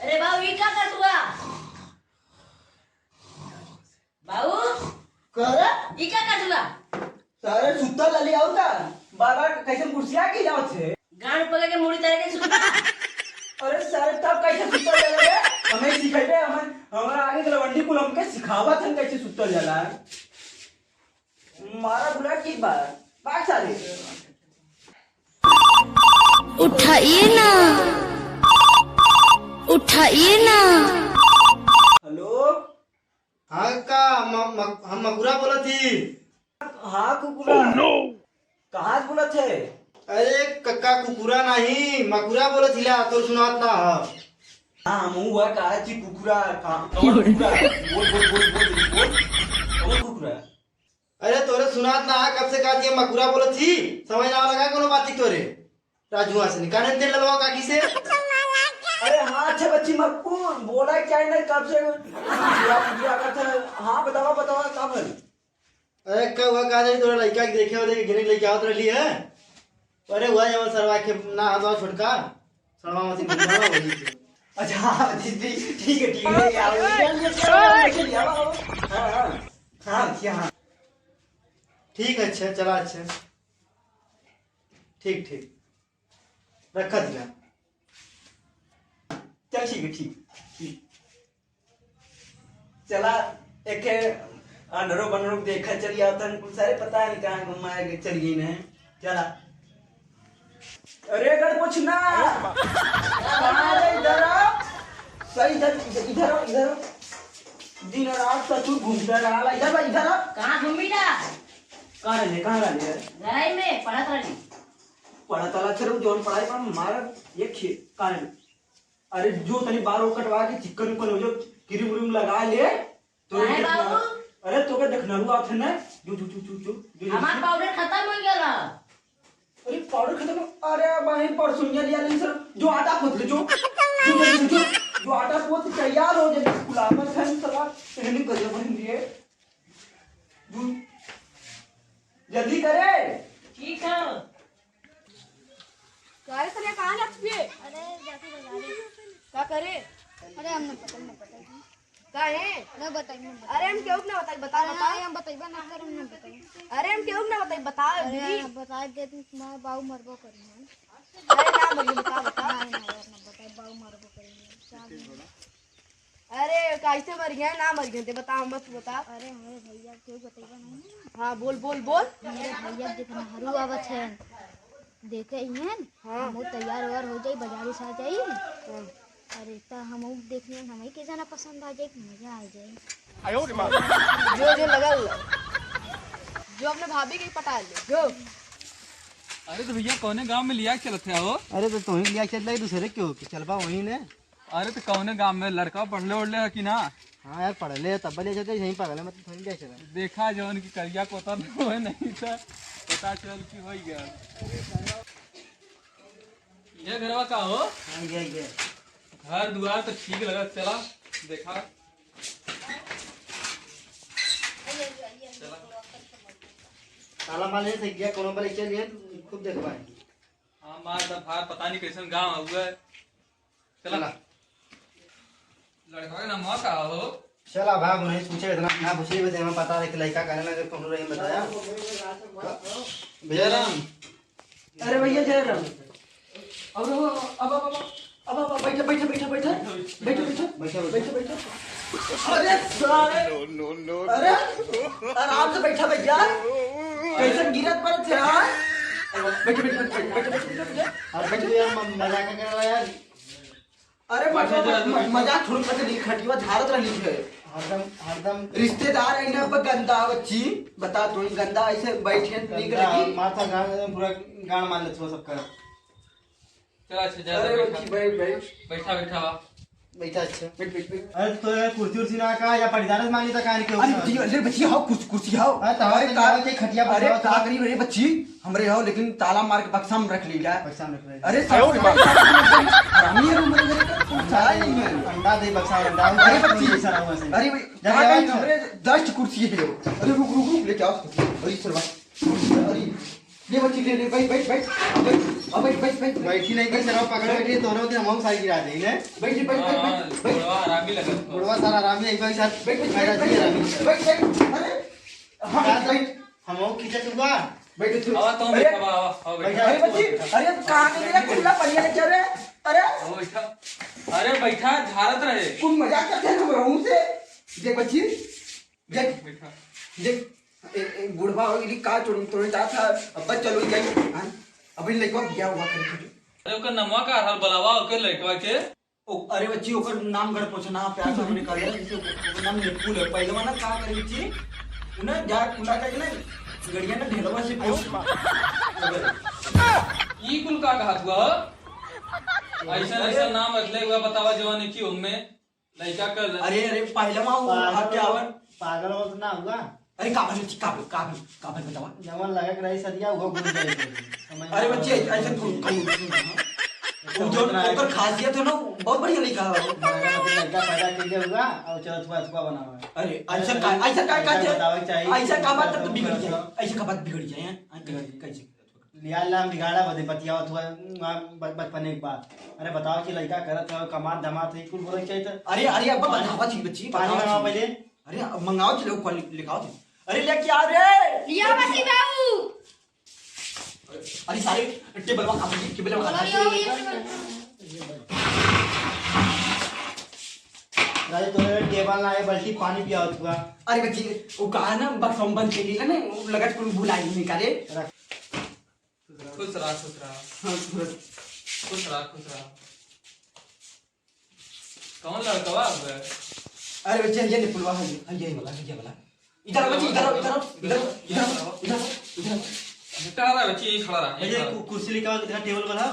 अरे भाऊ ही का कर तुला भाऊ कर ही का कर तुला सारे सुत्ता लाली आवता बाबा कैसे कुर्सियां की जाओ छे गांड पकड़ के मुड़ी तरह के सुता अरे सारे तब कैसे सुत्ता जाला रे हमें सिखाइबे हमरा आगे के लवंडी कुल हमके सिखावत हन कैसे सुत्ता जाला मारा बुला की बात बात सारे उठाइए ना हेलो हाँ का हम मकुरा बोला थी। हाँ कुकुरा कहाँ से बोला थे अरे कक्का कुकुरा नहीं मकुरा बोला थी ला तो सुनात ना हाँ मुंह हुआ कहा थी कुकुरा कौन कुकुरा बोल कुकुरा अरे तोरे सुनात ना कब से कहा थी मकुरा बोला थी समझ ना लगा कोनो बात तोरे राजुआ से निकाले तेल लगवा काकी से। अरे हाँ अच्छे बच्ची मक्कू बोला क्या नहीं कब से हाँ बतावा कब है अरे कब हुआ कहा तोरा लड़का के देखे हो देखे गिने लेके आओ रही है अरे हुआ जब सरवा के ना हाथ छोटका सरवा मत घुमाना वही से। अच्छा हाँ ठीक है हाँ ठीक है अच्छा चला अच्छा ठीक रखा दिया चल ठीक है ठीक चला एक अंडरो बनरो देखा चली आता कुछ सारे पता नहीं कहाँ घुमाया चली गई ने चला अरे अगर कुछ ना इधर सही इधर दिन रात सचू घूमता रहा इधर कहां घूमी ना कहाँ रहने लड़ाई में पढ़त रही पढ़ा तला चलो जोन पढ़ाई पर मारा ये कारण अरे जो तनी बाल कटवा के चिकन उकन हो जो क्रीम उरीम लगा ले तो काहे बाबू? अरे तो के देखना रुआ थे ना जो हमार पाउडर खत्म हो गया अरे पाउडर खत्म अरे भाई परसों लिया ले सर जो आटा पोत ले जो आटा पोत तैयार हो जाए गुलाबन खान सलाह पहले कर बन दिए जल्दी करे ठीक है गाड़ी से कहाँ लगती है? अरे जाके बाजार क्या करे? अरे हमने पता क्या है? ना बताइए अरे हम क्यों ना बताई बता हम बताइए ना कर हमने बताइए अरे हम क्यों ना बताई बता दीदी बता दे तुम्हारा बाबू मरबो करेंगे अरे ना मुझे बता ना बताइए बाबू मरबो करेंगे अरे कैसे मर गए ना मर गए थे बता मत बता अरे हमारे भैया क्यों बताइए नहीं हाँ बोल मेरे भैया जितना हरू आवत है देखे हैं हाँ। हम तैयार वार हो जाए बाजारी से आ जाए अरे तो हम देखने हमें के जाना पसंद आ जाए मजा आ जाए जो लगा हुआ जो अपने भाभी की पटा ले जो अरे तो भैया कौने गांव में लिया चलते हो? अरे तो तुम लिया चल रही दूसरे क्यों चल पा वही ने। अरे तो कौने गांव में लड़का पढ़ले उड़ले है कि ना? हाँ यार पढ़ ले तब ले जाते यहीं पागल है मतलब थोड़ी ले चला देखा जवन की करिया को तो नहीं था पता चल कि हो गया। ये घरवा का हो? हाँ ये घर द्वार तो ठीक लगा चला देखा ताला मारने से गया कोनो पर चल गया खूब देख पाए। हाँ मार दा भार पता नहीं कैसन गांव हुआ चला लड़का का नाम का हो? चला भाग नहीं पूछे इतना ना पूछे बस हमें पता है कि लड़का कहने लगे कौन रही बताया भैया राम। अरे भैया जय राम अब बैठो अरे सारे अरे आराम से बैठा भैया कैसे गिरत पर थे यार बैठो यार मजाक कर रहा यार। अरे मजाक थोड़ी पता नहीं खटिवा झाड़त रही है हरदम रिश्तेदार है ना गंदा बच्ची बता तू गंदा ऐसे बैठे निकलेगी माथा गान पूरा गान मान ले सबका। चला अच्छा जा अरे बच्ची बैठ बैठा बैठा अच्छा बैठ बैठ बैठ। अरे तो कुर्सी उर्सी ना का या पटीदार मांगी तो का नहीं अरे बच्ची आओ कुर्सी आओ। हाँ, तो अरे आओ, तो खटिया पर अरे आओ, का करी रे बच्ची हमरे आओ लेकिन ताला मार के बक्सा में रख ली क्या। बक्सा में रख ले अरे हरामी है रूम में सारा नहीं है। अंडा दे बक्सा में अंडा अरे बच्ची ऐसा रहा हुआ अरे भाई क्या करी हमरे 10 कुर्सी है। अरे रुक रुक रुक लेके आओ। अरे सरवा अरे ये बच्ची ले बैठ बैठ बैठ अब बैठ बैठ बैठ बैठी नहीं कहीं सरवा पकड़ बैठी तो रोते हम सारी गिरा दे ने बैठ बैठ बैठ बैठ थोड़ा आराम ही लगा बुढ़वा सारा आरामी एक बार साथ बैठ बैठ मेरा जी आरामी बैठ बैठ अरे हाँ बैठ हम खींचा दूंगा बैठ आवा तो अरे बैठा आवा बैठा अरे बच्ची अरे कहाँ नहीं मेरा खुला पनिया ले चल रहे। अरे आओ बैठा अरे बैठा झारत रहे तुम मजाक करते हैं हम रहूं से। देख बच्ची देख बैठा देख एक बुढ़वा हो गई का तोड़े चाहता अब चलो जाइए। हाँ अभी लड़का क्या हुआ करे। अरे ओकर नमवा का हाल बलावा ओकर लड़कवा के ओ अरे बच्ची ओकर नाम गढ़ पोछना प्यार से हमने कर लिया जैसे ओकर नाम निपुल है। पहले वाला का करे बच्ची उन्हें जा खुला कर ना गड़िया ना ढेलवा से पूछ। ई कुल का कहत हुआ ऐसा ऐसा नाम रखले हुआ बतावा जवानी की उम्मे लड़का कर अरे अरे पहले मां वो हत्यावन पागल हो तो ना हुआ। अरे काबल बच्ची काबल बतावा। जवान लगा के रही सदिया हुआ गुरु जाए अरे बच्ची ऐसा वो जो ओकर खासियत है ना बहुत बढ़िया लिखा है। लड़का पैदा किया हुआ और चौथा अथवा बना हुआ है। अरे ऐसा का बतावे चाहिए ऐसा का बात तो बिगड़ जाए। ऐसा का बात बिगड़ जाए कैसे लिया लाम बिगाड़ा बदे पतिया अथवा बचपन एक बात। अरे बताओ कि लड़का करत है कमात धमात है कुल बोले चाहिए तो अरे अरे अब बतावा छी बच्ची पानी मंगाओ पहले। अरे अब मंगाओ चलो क्वाल लिखाओ। अरे लेके आ रे लिया बसी बाबू अरे सारे टेबल में खाते टेबल में खाते। राजे तो टेबल ना है बल्कि पानी पिया हुआ। अरे बच्ची वो कहा ना बक्सा में बंद के लिए ना वो लगा कोई बुलाई नहीं करे। खुश रहा खुश रहा हाँ सूरज खुश रहा खुश रहा कौन लड़का हुआ अब अरे बच्चे ये निपुलवा है ये वाला इधर बच्ची इधर इधर इधर इधर इधर इधर बेटा रहा बच्ची यही खड़ा रहा ये कुर्सी लेके कितना टेबल बना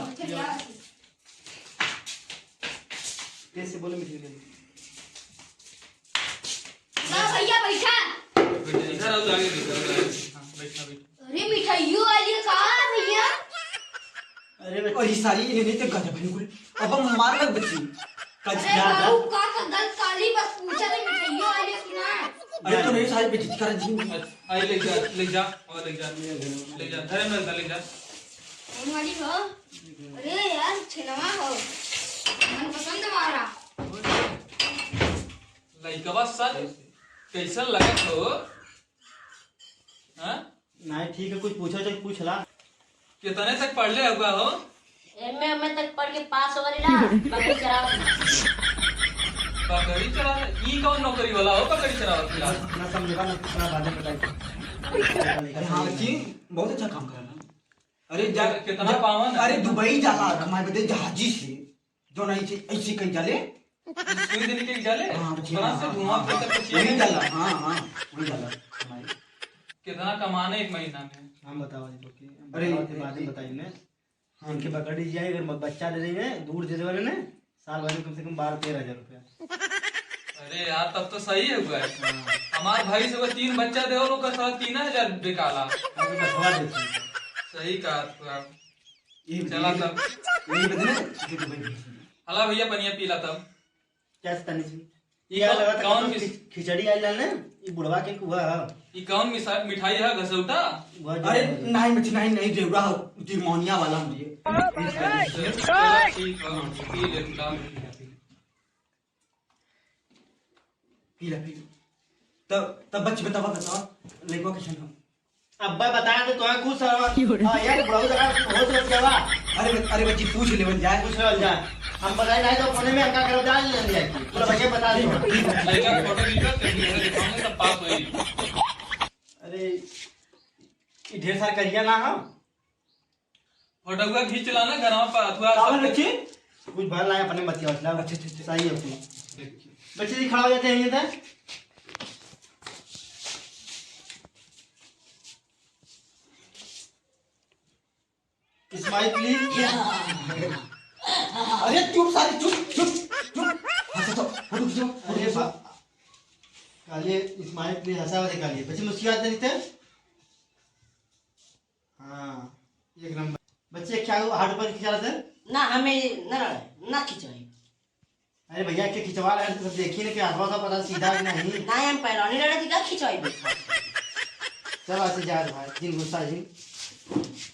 कैसे बोले मिठी ना भैया बैठा। इधर आओ आगे बैठा बैठा अरे मिठाइयों वाली कहाँ है भैया। अरे और ये सारी इन्हें तो गजब है बिल्कुल। अब हम मार लग बच्ची अरे बाबू का गलत काली बस पूछा था मिठाइयों वाली की ना। अरे तो नहीं सारी बेइज्जती कर दी। आई ले जा और ले जा धरे में ले जा कौन वाली हो। अरे यार छिनवा हो मन पसंद हमारा। लड़का सर कैसा लगा तो हां नहीं ठीक है कुछ पूछो तो पूछ ला। कितने तक पढ़ ले हुआ हो एमए तक पढ़ के पास हो गई ना बकरी चरावत। बकरी चरा ई कौन नौकरी वाला हो बकरी चरावत फिलहाल ना समझेगा ना बातें बताई। हाँ बच्ची बहुत अच्छा काम कर रहा है। अरे जा कितना पावन है। अरे दुबई जाला हमारे बदे जहाजी से जो नहीं से ऐसे कहीं जाले सुई देने के जाले हाँ बच्ची कहां से धुआं फेंकता कुछ वही जाला। हाँ वही जाला हमारे। कितना कमाने एक महीना में हम बताओ जी लोग की अरे बातें बताइए ने इनके पकड़ी जाए अगर बच्चा दे देंगे दूर दे देंगे ने साल भर में कम से कम 12-13 हजार रुपया। अरे यार तब तो सही है हुआ है। हमारे भाई से वो 3 बच्चा दे और उसका 3,500 निकाला बचवा देते सही कहा तू आप ये चला तब यही बदे ना कि दुबई हला भैया पनिया पीला तब क्या तनी सी ये ये लगा कौन था खिचड़ी आई लाने ये बुढ़वा के कुआ ये कौन मिठाई है घसौटा अरे नहीं बच्ची नहीं रेवड़ा तिरमोनिया वाला मुझे। ठीक है पी ले तू पीला तब बच्ची बतावा लड़का कैसे था। अब्बा बता दे तो खुश हां यार बुढ़वा जगह हो तो क्या अरे बच्ची पूछ लेवल जाए कुछ हो जा हम बताए नहीं तो फोन में अंका करो डाल ले लिया पूरा बच्चे बता दो लड़का की फोटो खींच कर दिखाऊंगा तब पास होएगी। अरे ये ढेर सारा करिया ना हम फोटो खींच लाना घर पर अथवा कावन बच्ची कुछ भर लाए अपने बतिया मतलब अच्छा सही है अपनी बच्चे जी खड़ा हो जाते हैं ये था स्माइल प्लीज। अरे चुप सारी चुप चुप चुप फोटो खींचो अरे काले इस्माइल प्लीज हंसा वाले काले बच्चे मुस्की आते नहीं थे हाँ एक नंबर बच्चे क्या हार्ड पर खिंचा रहे थे ना हमें ना खिंचाई अरे भैया क्या खिंचवा रहे थे सब देखिए ना कि हवा का पता सीधा कि नहीं ना हम पहलवानी लड़ा थी क्या खिंचाई चल ऐसे जा भाई जिन गुस्सा जिन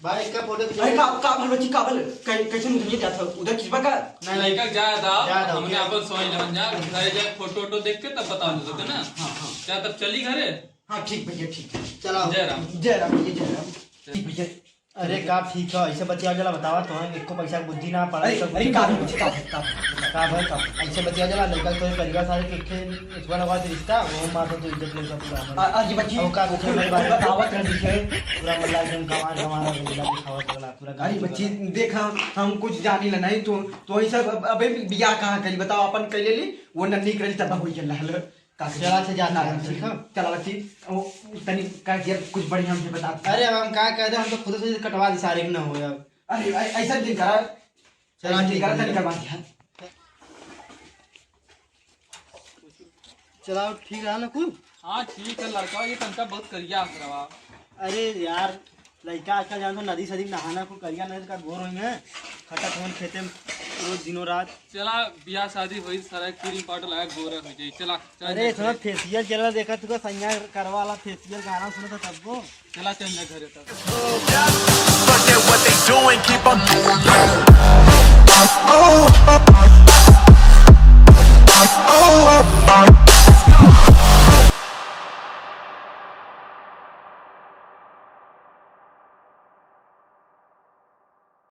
भाई इसका फोटो अरे खिंचा काबल बच्ची काबल कैसे मुझे जाता उधर खिंचवा का लड़का जाया था जाया था, हमने क्या? अपन सोई लेवन जा घरे जाए फोटो वोटो देख के तब बता दो ना क्या तब चली घरे हाँ ठीक भैया ठीक चलाओ जय राम जय राम भैया जय राम ठीक भैया अरे का ठीक है ऐसे बच्चे जला बतावा तो एक को पैसा बुद्धि ना पड़ा अरे अरे काबल बच्ची काबल का भाई का ऐसे बच्चे जला लड़का तो परिवार सारे के एक बार हुआ रिश्ता वो मार तो इज्जत ले सब पूरा आज बच्ची और का कुछ मेरी बात बतावत रह दिखे पूरा मल्ला एकदम कमाल हमारा दिखावा चला पूरा अरे बच्ची देख हम कुछ जानी ला नहीं तो ही सब अबे बियाह कहाँ करी बताओ अपन कैले ली वो नन्ही करी तब हुई चल रहा चला से जाना है, ठीक है? चला बच्ची वो तनी का कुछ बढ़िया हमसे बता अरे अब हम क्या कहते हैं हम तो खुद से कटवा दी सारे ना हो अब अरे ऐसा दिन करा चला ठीक करा तनी करवा दिया चलाओ ठीक रहा ना कुल हाँ ठीक है लड़का ये तनका बहुत करिया करवा अरे यार लड़का आजकल जान तो नदी सदी नहाना को करिया नहीं का गोर हुई है खटा फोन खेते में रोज दिनों रात चला ब्याह शादी हुई सारा क्रीम पाउडर लगा गोरा हो जाए चला चल अरे थोड़ा फेसियल चला देखा तुका संज्ञा करवा वाला फेसियल गाना सुना था तब वो चला चल जा घरे तब Forget what they doing, keep on